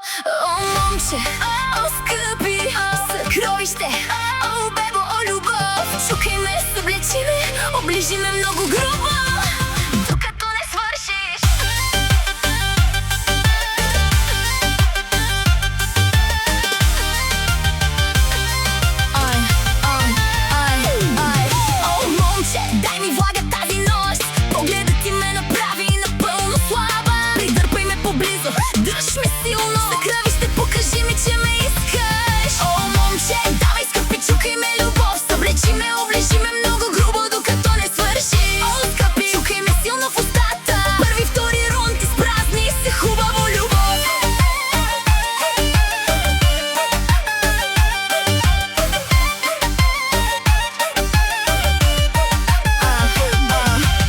О, момче, о, скъпи съкровище, о, бебо, о, любов. Чукай ме, съблечи ме, оближи ме много грубо, докато не свършиш. О, момче, дай ми влага тази нощ. Погледът ти ме направи напълно слаба. Придърпай ме поблизо, дръж ме силно. Съкровище, покажи ми, че ме искаш. О, момче, давай, скъпи, чукай ме, любов. Съблечи ме, оближи ме много грубо, докато не свършиш. О, скъпи, чукай ме силно в устата. Първи, втори рунд, изпразни се хубаво, любов.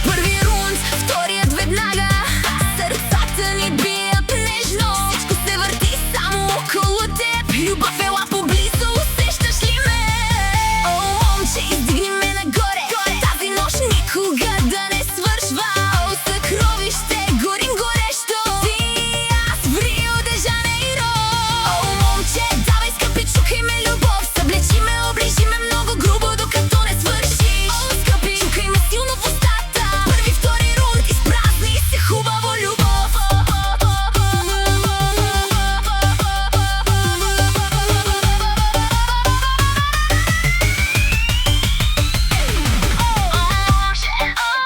Първи рунд, вторият веднага. Сърцата ни бият нежно. Всичко се върти само около теб. Любов, ела поблизо, усещаш ли ме? О, момче, издигни ме нагоре. Тази нощ никога да не свършва. О, съкровище, горим горещо. Ти и аз в Рио де Жанейро. О, момче, давай, скъпи, чукай ме, любов. Съблечи ме, оближи ме много грубо, докато не свършиш. О, скъпи, чукай ме силно в устата. Първи, втори рунд, изпразни се хубаво, любов.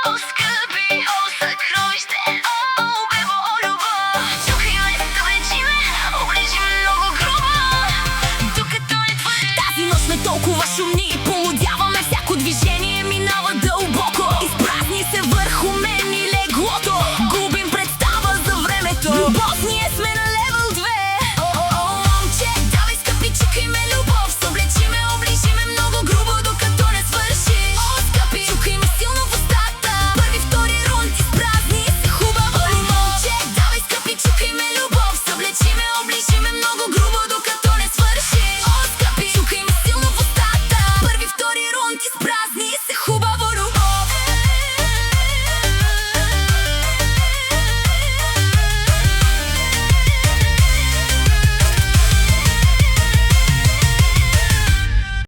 О, скъпи, о, съкровище, о, бебо, о, любов. Чукай ме, съблечи ме, оближи ме много грубо, докато не твърдиш. Тази нощ сме толкова шумни и полудя.